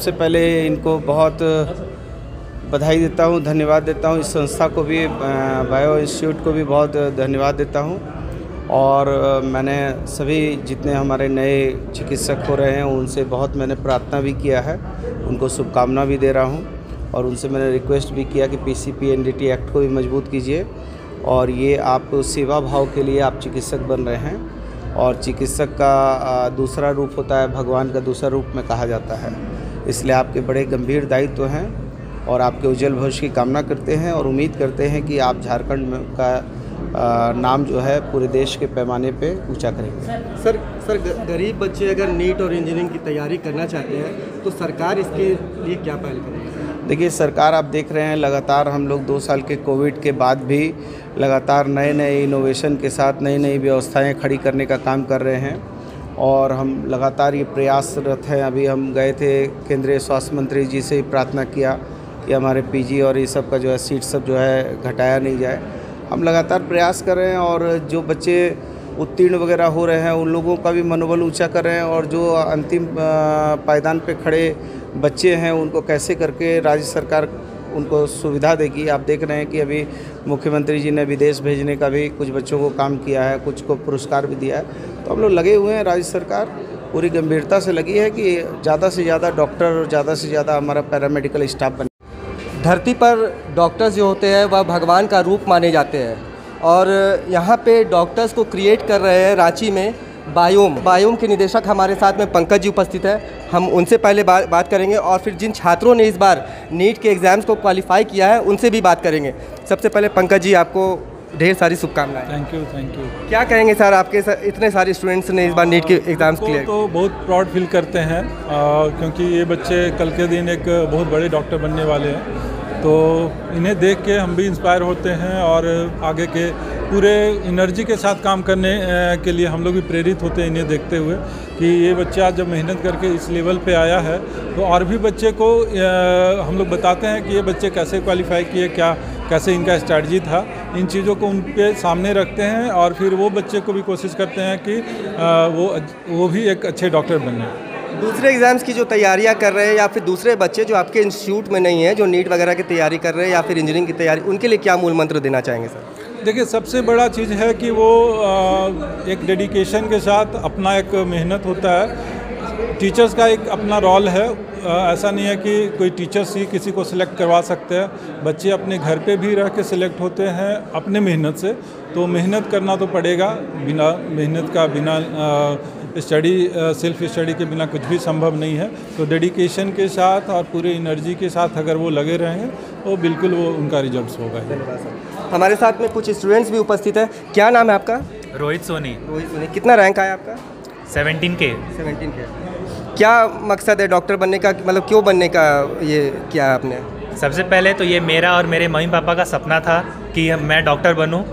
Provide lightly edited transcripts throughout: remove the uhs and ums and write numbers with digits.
सबसे पहले इनको बहुत बधाई देता हूँ, धन्यवाद देता हूँ। इस संस्था को भी, बायो इंस्टीट्यूट को भी बहुत धन्यवाद देता हूँ। और मैंने सभी जितने हमारे नए चिकित्सक हो रहे हैं उनसे बहुत मैंने प्रार्थना भी किया है, उनको शुभकामना भी दे रहा हूँ। और उनसे मैंने रिक्वेस्ट भी किया कि पीसीपीएनडीटी एक्ट को भी मजबूत कीजिए। और ये आप सेवा भाव के लिए आप चिकित्सक बन रहे हैं, और चिकित्सक का दूसरा रूप होता है भगवान का दूसरा रूप में कहा जाता है। इसलिए आपके बड़े गंभीर दायित्व हैं और आपके उज्जवल भविष्य की कामना करते हैं और उम्मीद करते हैं कि आप झारखंड में का नाम जो है पूरे देश के पैमाने पे ऊंचा करेंगे। सर गरीब बच्चे अगर नीट और इंजीनियरिंग की तैयारी करना चाहते हैं तो सरकार इसके लिए क्या पहल करेगी? देखिए, सरकार आप देख रहे हैं लगातार हम लोग 2 साल के कोविड के बाद भी लगातार नए नए इनोवेशन के साथ नई नई व्यवस्थाएं खड़ी करने का काम कर रहे हैं। और हम लगातार ये प्रयासरत हैं। अभी हम गए थे केंद्रीय स्वास्थ्य मंत्री जी से ही प्रार्थना किया कि हमारे पीजी और ये सब का जो है सीट सब जो है घटाया नहीं जाए। हम लगातार प्रयास कर रहे हैं और जो बच्चे उत्तीर्ण वगैरह हो रहे हैं उन लोगों का भी मनोबल ऊंचा कर रहे हैं। और जो अंतिम पायदान पे खड़े बच्चे हैं उनको कैसे करके राज्य सरकार उनको सुविधा देगी। आप देख रहे हैं कि अभी मुख्यमंत्री जी ने विदेश भेजने का भी कुछ बच्चों को काम किया है, कुछ को पुरस्कार भी दिया है। तो हम लोग लगे हुए हैं, राज्य सरकार पूरी गंभीरता से लगी है कि ज़्यादा से ज़्यादा डॉक्टर और ज़्यादा से ज़्यादा हमारा पैरामेडिकल स्टाफ बने। धरती पर डॉक्टर्स जो होते हैं वह भगवान का रूप माने जाते हैं और यहाँ पे डॉक्टर्स को क्रिएट कर रहे हैं रांची में बायोम के निदेशक हमारे साथ में पंकज जी उपस्थित है। हम उनसे पहले बात करेंगे और फिर जिन छात्रों ने इस बार नीट के एग्ज़ाम्स को क्वालिफाई किया है उनसे भी बात करेंगे। सबसे पहले पंकज जी, आपको ढेर सारी शुभकामनाएं। Thank you. क्या कहेंगे सर, आपके इतने सारे स्टूडेंट्स ने इस बार नीट के एग्ज़ाम्स क्लियर? तो बहुत प्राउड फील करते हैं क्योंकि ये बच्चे कल के दिन एक बहुत बड़े डॉक्टर बनने वाले हैं। तो इन्हें देख के हम भी इंस्पायर होते हैं और आगे के पूरे एनर्जी के साथ काम करने के लिए हम लोग भी प्रेरित होते हैं इन्हें देखते हुए कि ये बच्चा जब मेहनत करके इस लेवल पे आया है तो और भी बच्चे को हम लोग बताते हैं कि ये बच्चे कैसे क्वालिफाई किए, कैसे इनका स्ट्रैटेजी था। इन चीज़ों को उनके सामने रखते हैं और फिर वो बच्चे को भी कोशिश करते हैं कि वो भी एक अच्छे डॉक्टर बने। दूसरे एग्ज़ाम्स की जो तैयारियां कर रहे हैं या फिर दूसरे बच्चे जो आपके इंस्टीट्यूट में नहीं है, जो नीट वगैरह की तैयारी कर रहे हैं या फिर इंजीनियरिंग की तैयारी, उनके लिए क्या मूल मंत्र देना चाहेंगे सर? देखिए, सबसे बड़ा चीज़ है कि वो एक डेडिकेशन के साथ अपना एक मेहनत होता है। टीचर्स का एक अपना रोल है। ऐसा नहीं है कि कोई टीचर्स ही किसी को सिलेक्ट करवा सकते हैं। बच्चे अपने घर पे भी रह के सिलेक्ट होते हैं अपने मेहनत से। तो मेहनत करना तो पड़ेगा, बिना मेहनत का, बिना सेल्फ स्टडी के बिना कुछ भी संभव नहीं है। तो डेडिकेशन के साथ और पूरे एनर्जी के साथ अगर वो लगे रहेंगे तो बिल्कुल वो उनका रिजल्ट्स होगा। हमारे साथ में कुछ स्टूडेंट्स भी उपस्थित है। क्या नाम है आपका? रोहित सोनी। कितना रैंक आया आपका? 17K। क्या मकसद है डॉक्टर बनने का, मतलब क्यों बनने का ये किया आपने? सबसे पहले तो ये मेरा और मेरे मम्मी पापा का सपना था कि मैं डॉक्टर बनूं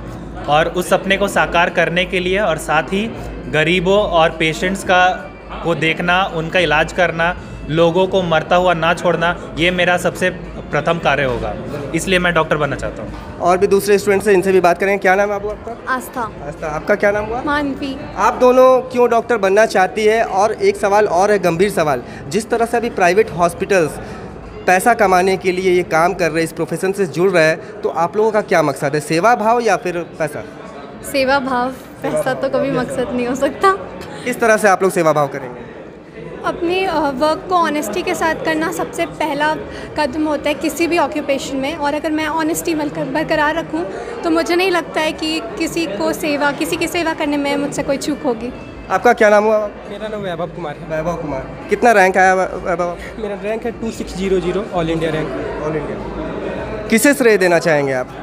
और उस सपने को साकार करने के लिए और साथ ही गरीबों और पेशेंट्स को देखना, उनका इलाज करना, लोगों को मरता हुआ ना छोड़ना, ये मेरा सबसे प्रथम कार्य होगा। इसलिए मैं डॉक्टर बनना चाहता हूँ। और भी दूसरे स्टूडेंट से, इनसे भी बात करेंगे। क्या नाम है आपका? आस्था। आपका क्या नाम हुआ? मानवी। आप दोनों क्यों डॉक्टर बनना चाहती है? और एक सवाल और है, गंभीर सवाल, जिस तरह से अभी प्राइवेट हॉस्पिटल्स पैसा कमाने के लिए ये काम कर रहे हैं, इस प्रोफेशन से जुड़ रहे हैं, तो आप लोगों का क्या मकसद है? सेवा भाव या फिर पैसा? सेवा भाव। पैसा तो कभी मकसद नहीं हो सकता। किस तरह से आप लोग सेवा भाव करेंगे? अपनी वर्क को ऑनेस्टी के साथ करना सबसे पहला कदम होता है किसी भी ऑक्यूपेशन में। और अगर मैं ऑनेस्टी बरकरार रखूं तो मुझे नहीं लगता है कि किसी की सेवा करने में मुझसे कोई चूक होगी। आपका क्या नाम हुआ? मेरा नाम वैभव कुमार है। वैभव कुमार। कितना रैंक आया वैभव? मेरा रैंक है 2600 all India rank. All India. किसे श्रेय देना चाहेंगे आप?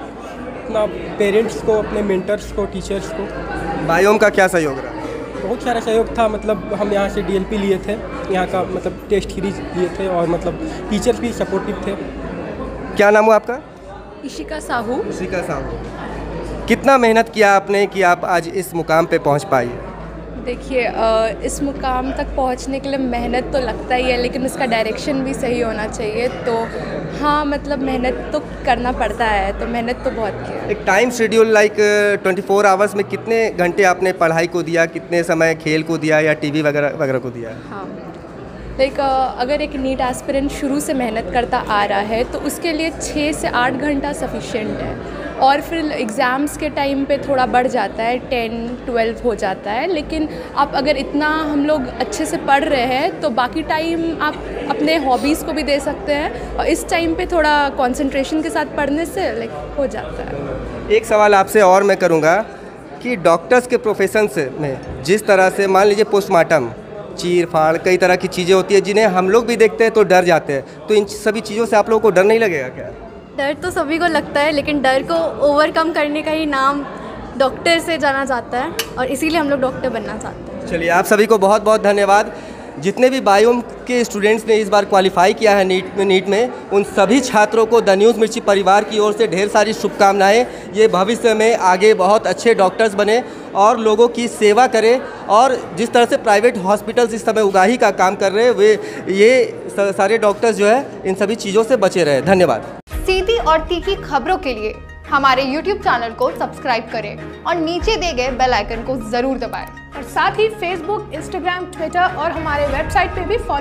अपना पेरेंट्स को, अपने मेंटर्स को, टीचर्स को। बायोम का क्या सहयोग रहा? बहुत सारा सहयोग था। मतलब हम यहाँ से DLP लिए थे, यहाँ का मतलब टेस्ट सीरीज लिए थे और मतलब टीचर्स भी सपोर्टिव थे। क्या नाम हुआ आपका? इशिका साहू। कितना मेहनत किया आपने कि आप आज इस मुकाम पे पहुँच पाई? देखिए, इस मुकाम तक पहुंचने के लिए मेहनत तो लगता ही है, लेकिन उसका डायरेक्शन भी सही होना चाहिए। तो हाँ, मतलब मेहनत तो करना पड़ता है, तो मेहनत तो बहुत की है। एक टाइम शेड्यूल लाइक 24 आवर्स में कितने घंटे आपने पढ़ाई को दिया, कितने समय खेल को दिया या TV वगैरह को दिया? हाँ, लाइक अगर एक नीट एस्पिरेंट शुरू से मेहनत करता आ रहा है तो उसके लिए 6 से 8 घंटा सफिशिएंट है, और फिर एग्ज़ाम्स के टाइम पे थोड़ा बढ़ जाता है, 10-12 हो जाता है। लेकिन आप अगर इतना हम लोग अच्छे से पढ़ रहे हैं तो बाकी टाइम आप अपने हॉबीज़ को भी दे सकते हैं, और इस टाइम पे थोड़ा कंसंट्रेशन के साथ पढ़ने से लाइक हो जाता है। एक सवाल आपसे और मैं करूँगा कि डॉक्टर्स के प्रोफेशन से में जिस तरह से मान लीजिए पोस्टमार्टम, चीर फाड़, कई तरह की चीज़ें होती है जिन्हें हम लोग भी देखते हैं तो डर जाते हैं, तो इन सभी चीज़ों से आप लोगों को डर नहीं लगेगा क्या? डर तो सभी को लगता है, लेकिन डर को ओवरकम करने का ही नाम डॉक्टर से जाना जाता है, और इसीलिए हम लोग डॉक्टर बनना चाहते हैं। चलिए, आप सभी को बहुत बहुत धन्यवाद। जितने भी बायोम के स्टूडेंट्स ने इस बार क्वालिफाई किया है नीट में, उन सभी छात्रों को द न्यूज़ मिर्ची परिवार की ओर से ढेर सारी शुभकामनाएं। ये भविष्य में आगे बहुत अच्छे डॉक्टर्स बने और लोगों की सेवा करें, और जिस तरह से प्राइवेट हॉस्पिटल्स इस समय उगाही का काम कर रहे हैं, वे ये सारे डॉक्टर्स जो है इन सभी चीज़ों से बचे रहे। धन्यवाद। सीधी और तीखी खबरों के लिए हमारे YouTube चैनल को सब्सक्राइब करें और नीचे दिए गए बेल आइकन को ज़रूर दबाएं। और साथ ही फेसबुक, इंस्टाग्राम, ट्विटर और हमारे वेबसाइट पे भी फॉलो